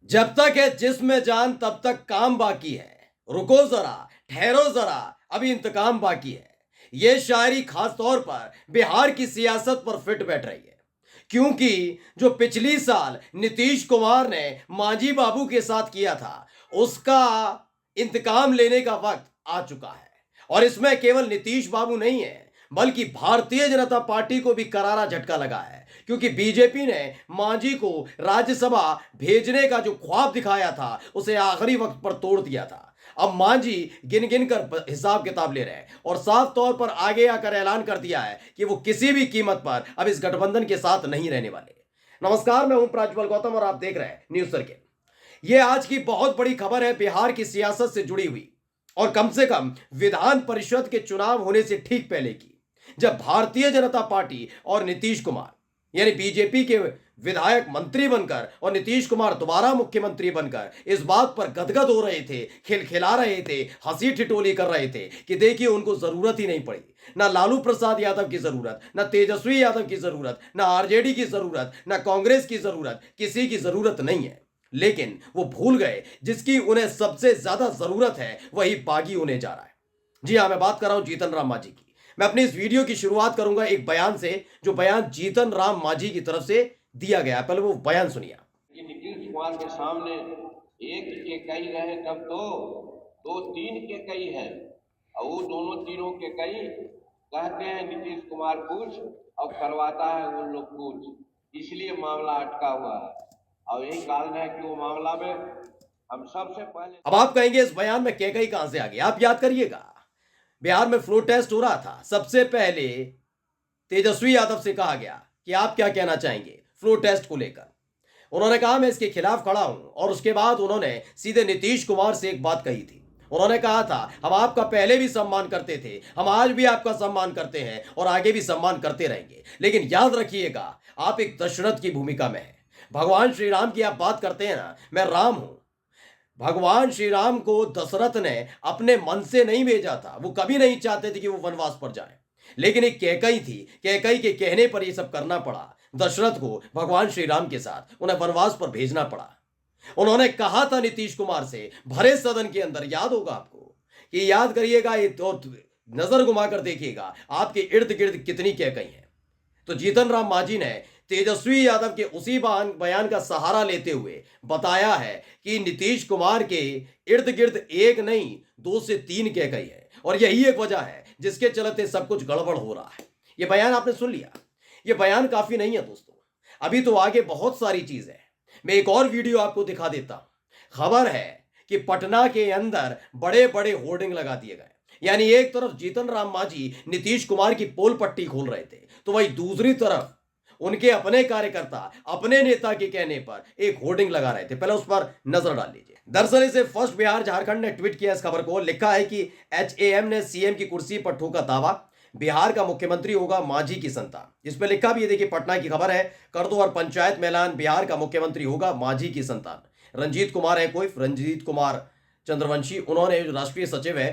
जब तक है जिस्म जान तब तक काम बाकी है। रुको जरा, ठहरो जरा, अभी इंतकाम बाकी है। यह शायरी खास तौर पर बिहार की सियासत पर फिट बैठ रही है, क्योंकि जो पिछली साल नीतीश कुमार ने मांझी बाबू के साथ किया था, उसका इंतकाम लेने का वक्त आ चुका है। और इसमें केवल नीतीश बाबू नहीं है, बल्कि भारतीय जनता पार्टी को भी करारा झटका लगा है, क्योंकि बीजेपी ने मांझी को राज्यसभा भेजने का जो ख्वाब दिखाया था, उसे आखिरी वक्त पर तोड़ दिया था। अब मांझी गिन गिन कर हिसाब किताब ले रहे हैं और साफ तौर पर आगे आकर ऐलान कर दिया है कि वो किसी भी कीमत पर अब इस गठबंधन के साथ नहीं रहने वाले। नमस्कार, मैं हूं प्राज्वल गौतम और आप देख रहे हैं न्यूज सर्किल। ये आज की बहुत बड़ी खबर है बिहार की सियासत से जुड़ी हुई, और कम से कम विधान परिषद के चुनाव होने से ठीक पहले की, जब भारतीय जनता पार्टी और नीतीश कुमार यानी बीजेपी के विधायक मंत्री बनकर और नीतीश कुमार दोबारा मुख्यमंत्री बनकर इस बात पर गदगद हो रहे थे, खिलखिला रहे थे, हंसी ठिठोली कर रहे थे कि देखिए उनको जरूरत ही नहीं पड़ी। ना लालू प्रसाद यादव की जरूरत, ना तेजस्वी यादव की जरूरत, ना आरजेडी की जरूरत, ना कांग्रेस की जरूरत, किसी की जरूरत नहीं है। लेकिन वो भूल गए जिसकी उन्हें सबसे ज्यादा जरूरत है वही बागी होने जा रहा है। जी हाँ, मैं बात कर रहा हूं जीतन राम मांझी की। मैं अपनी इस वीडियो की शुरुआत करूंगा एक बयान से, जो बयान जीतन राम मांझी की तरफ से दिया गया। पहले वो बयान सुनिए। कि नीतीश कुमार के सामने एक के कई रहे तब तो दो तीन के कई है, और वो दोनों तीनों के कई कहते हैं नीतीश कुमार कुछ और करवाता है उन लोग कुछ, इसलिए मामला अटका हुआ है। और यही कारण है कि वो मामला में हम सबसे पहले। अब आप कहेंगे इस बयान में कई कहां से आ गया। आप याद करिएगा, बिहार में फ्लोर टेस्ट हो रहा था, सबसे पहले तेजस्वी यादव से कहा गया कि आप क्या कहना चाहेंगे फ्लोर टेस्ट को लेकर। उन्होंने कहा मैं इसके खिलाफ खड़ा हूं, और उसके बाद उन्होंने सीधे नीतीश कुमार से एक बात कही थी। उन्होंने कहा था हम आपका पहले भी सम्मान करते थे, हम आज भी आपका सम्मान करते हैं और आगे भी सम्मान करते रहेंगे, लेकिन याद रखिएगा आप एक दशरथ की भूमिका में हैं। भगवान श्री राम की आप बात करते हैं ना, मैं राम हूं। भगवान श्री राम को दशरथ ने अपने मन से नहीं भेजा था, वो कभी नहीं चाहते थे कि वो वनवास पर जाए, लेकिन एक कैकई थी, कैकई के कहने पर ये सब करना पड़ा। दशरथ को भगवान श्री राम के साथ उन्हें वनवास पर भेजना पड़ा। उन्होंने कहा था नीतीश कुमार से भरे सदन के अंदर, याद होगा आपको, कि याद करिएगा ये तो नजर घुमाकर देखिएगा आपके इर्द गिर्द कितनी कैकई है। तो जीतन राम मांझी ने तेजस्वी यादव के उसी बयान का सहारा लेते हुए बताया है कि नीतीश कुमार के इर्द गिर्द एक नहीं 2 से 3 कैकई है, और यही एक वजह है जिसके चलते सब कुछ गड़बड़ हो रहा है। यह बयान आपने सुन लिया। यह बयान काफी नहीं है दोस्तों, अभी तो आगे बहुत सारी चीज है। मैं एक और वीडियो आपको दिखा देता हूं। खबर है कि पटना के अंदर बड़े बड़े होर्डिंग लगा दिए गए, यानी एक तरफ जीतन राम मांझी नीतीश कुमार की पोल पट्टी खोल रहे थे, तो वही दूसरी तरफ उनके अपने कार्यकर्ता अपने नेता के कहने पर एक होर्डिंग लगा रहे थे। पहले उस पर नजर डाल लीजिए। दरअसल इसे फर्स्ट बिहार झारखंड ने ट्वीट किया इस खबर को। लिखा है कि HAM ने सीएम की कुर्सी पर ठोका दावा, बिहार का मुख्यमंत्री होगा मांझी की संतान। इसमें लिखा भी है, देखिए पटना की खबर है, कर दो और पंचायत में ऐलान, बिहार का मुख्यमंत्री होगा मांझी की संतान। रंजीत कुमार है कोई, रंजीत कुमार चंद्रवंशी, उन्होंने राष्ट्रीय सचिव है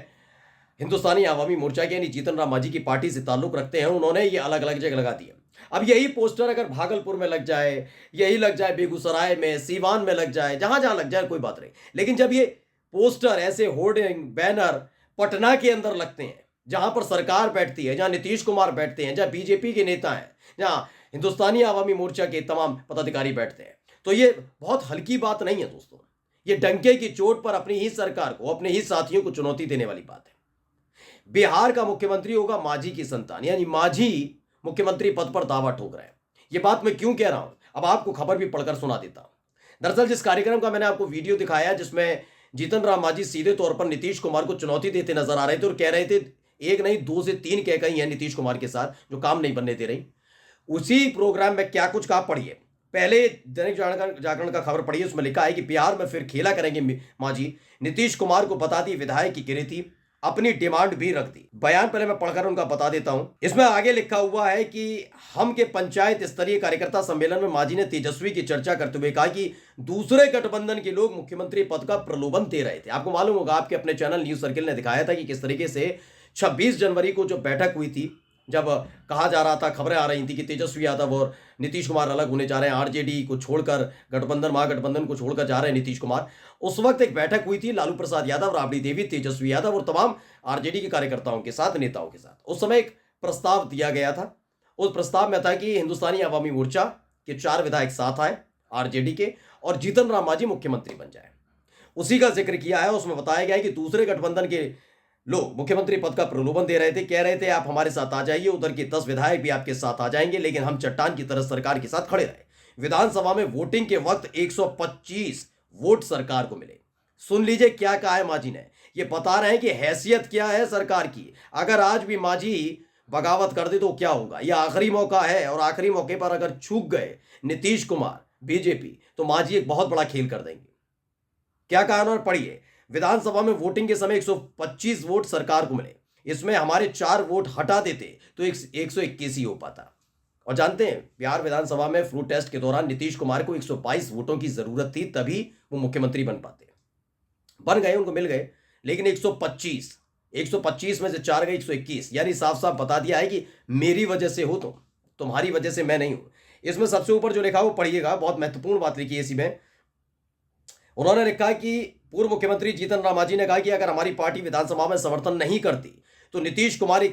हिंदुस्तानी आवामी मोर्चा के, यानी जीतन राम मांझी की पार्टी से ताल्लुक रखते हैं, उन्होंने ये अलग अलग जगह लगा दिए। अब यही पोस्टर अगर भागलपुर में लग जाए, यही लग जाए बेगूसराय में, सीवान में लग जाए, जहां जहां लग जाए कोई बात नहीं, लेकिन जब ये पोस्टर ऐसे होर्डिंग बैनर पटना के अंदर लगते हैं, जहां पर सरकार बैठती है, जहां नीतीश कुमार बैठते हैं, जहां बीजेपी के नेता हैं, जहां हिंदुस्तानी आवामी मोर्चा के तमाम पदाधिकारी बैठते हैं, तो ये बहुत हल्की बात नहीं है दोस्तों। ये डंके की चोट पर अपनी ही सरकार को, अपने ही साथियों को चुनौती देने वाली बात है। बिहार का मुख्यमंत्री होगा मांझी की संतान, यानी मांझी मुख्यमंत्री पद पर दावा ठोक रहे हैं। यह बात मैं क्यों कह रहा हूं, अब आपको खबर भी पढ़कर सुना देता हूं। दरअसल जिस कार्यक्रम का मैंने आपको वीडियो दिखाया, जिसमें जीतन राम मांझी सीधे तौर पर नीतीश कुमार को चुनौती देते नजर आ रहे थे और कह रहे थे एक नहीं 2 से 3 कैकई हैं नीतीश कुमार के साथ जो काम नहीं बनने दे रही, उसी प्रोग्राम में क्या कुछ कहा पढ़िए। पहले दैनिक जागरण का खबर पढ़िए, उसमें लिखा है कि बिहार में फिर खेला करेंगे मांझी, नीतीश कुमार को बता दी विधायक की गिरती, अपनी डिमांड भी रख दी। बयान पहले मैं पढ़कर उनका बता देता हूं। इसमें आगे लिखा हुआ है कि हम के पंचायत स्तरीय कार्यकर्ता सम्मेलन में मांझी ने तेजस्वी की चर्चा करते हुए कहा कि दूसरे गठबंधन के लोग मुख्यमंत्री पद का प्रलोभन दे रहे थे। आपको मालूम होगा, आपके अपने चैनल न्यूज सर्किल ने दिखाया था कि किस तरीके से 26 जनवरी को जो बैठक हुई थी जब कहा जा रहा था, खबरें आ रही थी कि तेजस्वी यादव और नीतीश कुमार अलग होने जा रहे हैं, आरजेडी को छोड़कर गठबंधन महागठबंधन को छोड़कर जा रहे हैं नीतीश कुमार, उस वक्त एक बैठक हुई थी लालू प्रसाद यादव, राबड़ी देवी, तेजस्वी यादव और तमाम आरजेडी के कार्यकर्ताओं के साथ, नेताओं के साथ। उस समय एक प्रस्ताव दिया गया था। उस प्रस्ताव में था कि हिंदुस्तानी अवामी मोर्चा के 4 विधायक साथ आए आरजेडी के, और जीतन राम मांझी मुख्यमंत्री बन जाए। उसी का जिक्र किया है। उसमें बताया गया है कि दूसरे गठबंधन के लोग मुख्यमंत्री पद का प्रलोभन दे रहे थे, कह रहे थे आप हमारे साथ आ जाइए, उधर के 10 विधायक भी आपके साथ आ जाएंगे, लेकिन हम चट्टान की तरह सरकार के साथ खड़े रहे। विधानसभा में वोटिंग के वक्त 125 वोट सरकार को मिले। सुन लीजिए क्या कहा है मांझी ने। ये बता रहे हैं कि हैसियत क्या है सरकार की। अगर आज भी मांझी बगावत कर दे तो क्या होगा। यह आखिरी मौका है, और आखिरी मौके पर अगर चूक गए नीतीश कुमार, बीजेपी, तो मांझी एक बहुत बड़ा खेल कर देंगे। क्या कहा उन्होंने, पढ़िए। विधानसभा में वोटिंग के समय 125 वोट सरकार को मिले, इसमें हमारे 4 वोट हटा देते तो 121 ही हो पाता। और जानते हैं, बिहार विधानसभा में फ्लू टेस्ट के दौरान नीतीश कुमार को 122 वोटों की जरूरत थी, तभी वो मुख्यमंत्री बन पाते। बन गए, उनको मिल गए, लेकिन 125 में से 4 गए 121, यानी साफ साफ बता दिया है कि मेरी वजह से हो तुम, तुम्हारी वजह से मैं नहीं हूं। इसमें सबसे ऊपर जो लिखा वो पढ़िएगा, बहुत महत्वपूर्ण बात लिखी है इसी में। उन्होंने लिखा कि पूर्व मुख्यमंत्री जीतन राम मांझी ने कहा कि अगर हमारी पार्टी विधानसभा में समर्थन नहीं करती तो नीतीश कुमार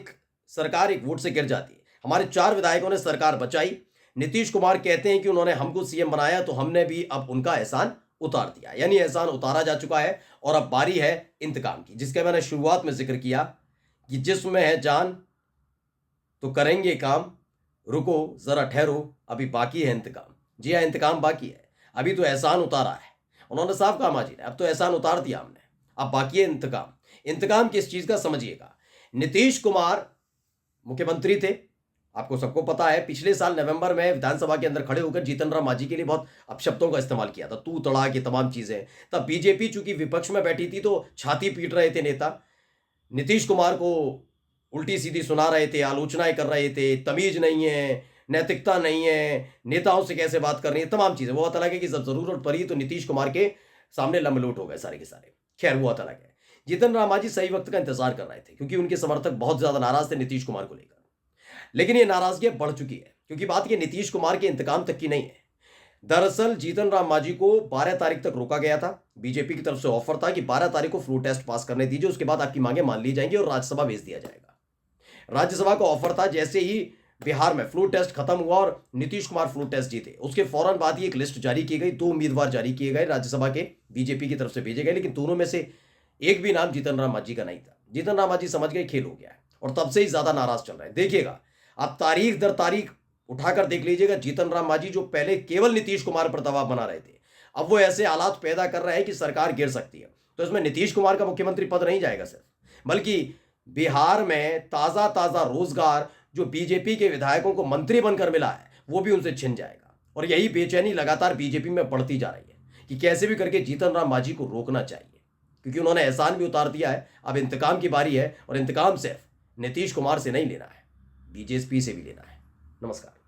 सरकार एक वोट से गिर जाती। हमारे 4 विधायकों ने सरकार बचाई। नीतीश कुमार कहते हैं कि उन्होंने हमको सीएम बनाया, तो हमने भी अब उनका एहसान उतार दिया, यानी एहसान उतारा जा चुका है और अब बारी है इंतकाम की, जिसका मैंने शुरुआत में जिक्र किया कि जिसमें है जान तो करेंगे काम, रुको जरा ठहरो, अभी बाकी है इंतकाम। जी हाँ, इंतकाम बाकी है, अभी तो एहसान उतारा है। उन्होंने साफ कहा मांझी ने, अब तो एहसान उतार दिया हमने, अब बाकी है इंतकाम। इंतकाम किस चीज का, समझिएगा। नीतीश कुमार मुख्यमंत्री थे, आपको सबको पता है। पिछले साल नवंबर में विधानसभा के अंदर खड़े होकर जीतन राम मांझी के लिए बहुत अपशब्दों का इस्तेमाल किया था, तू तड़ा के तमाम चीजें। तब बीजेपी चूंकि विपक्ष में बैठी थी तो छाती पीट रहे थे नेता, नीतीश कुमार को उल्टी सीधी सुना रहे थे, आलोचनाएं कर रहे थे, तमीज नहीं है, नैतिकता नहीं है, नेताओं से कैसे बात करनी है, तमाम चीजें। वो अलग है कि जब जरूरत पड़ी तो नीतीश कुमार के सामने लंबलोट हो गए सारे के सारे। खैर, वो अलग है। जीतन राम मांझी सही वक्त का इंतजार कर रहे थे, क्योंकि उनके समर्थक बहुत ज्यादा नाराज थे नीतीश कुमार को लेकर। लेकिन ये नाराजगी बढ़ चुकी है, क्योंकि बात ये नीतीश कुमार के इंतकाम तक की नहीं है। दरअसल जीतन राम मांझी को 12 तारीख तक रोका गया था। बीजेपी की तरफ से ऑफर था कि 12 तारीख को फ्लू टेस्ट पास करने दीजिए, उसके बाद आपकी मांगे मान ली जाएंगी और राज्यसभा भेज दिया जाएगा। राज्यसभा का ऑफर था। जैसे ही बिहार में फ्लू टेस्ट खत्म हुआ और नीतीश कुमार फ्लू टेस्ट जीते, उसके फौरन बाद ही एक लिस्ट जारी की गई। 2 उम्मीदवार जारी किए गए, राज्यसभा के बीजेपी की तरफ से भेजे गए, लेकिन दोनों में से एक भी नाम जीतन राम मांझी का नहीं था। जीतन राम मांझी समझ गए खेल हो गया है, और तब से ही ज्यादा नाराज चल रहे हैं। देखिएगा, आप तारीख दर तारीख उठाकर देख लीजिएगा, जीतन राम मांझी जो पहले केवल नीतीश कुमार पर दबाव बना रहे थे, अब वो ऐसे हालात पैदा कर रहे हैं कि सरकार गिर सकती है। तो इसमें नीतीश कुमार का मुख्यमंत्री पद नहीं जाएगा सिर्फ, बल्कि बिहार में ताजा ताजा रोजगार जो बीजेपी के विधायकों को मंत्री बनकर मिला है, वो भी उनसे छिन जाएगा। और यही बेचैनी लगातार बीजेपी में बढ़ती जा रही है कि कैसे भी करके जीतन राम मांझी को रोकना चाहिए, क्योंकि उन्होंने एहसान भी उतार दिया है। अब इंतकाम की बारी है, और इंतकाम सिर्फ नीतीश कुमार से नहीं लेना है, बीजेपी से भी लेना है। नमस्कार।